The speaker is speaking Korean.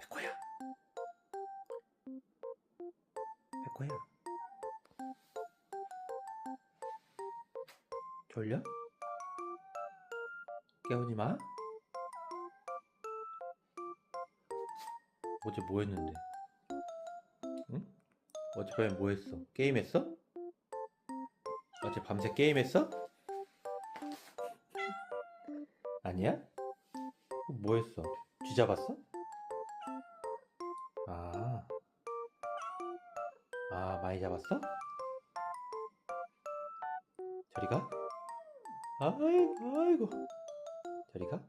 백호야, 백호야, 졸려? 깨우지 마. 어제 뭐 했는데? 응? 어젯밤에 뭐 했어? 게임했어? 어제 밤새 게임했어? 아니야? 뭐 했어? 쥐잡았어? 아, 많이 잡았어? 저리 가? 아이고, 저리 가?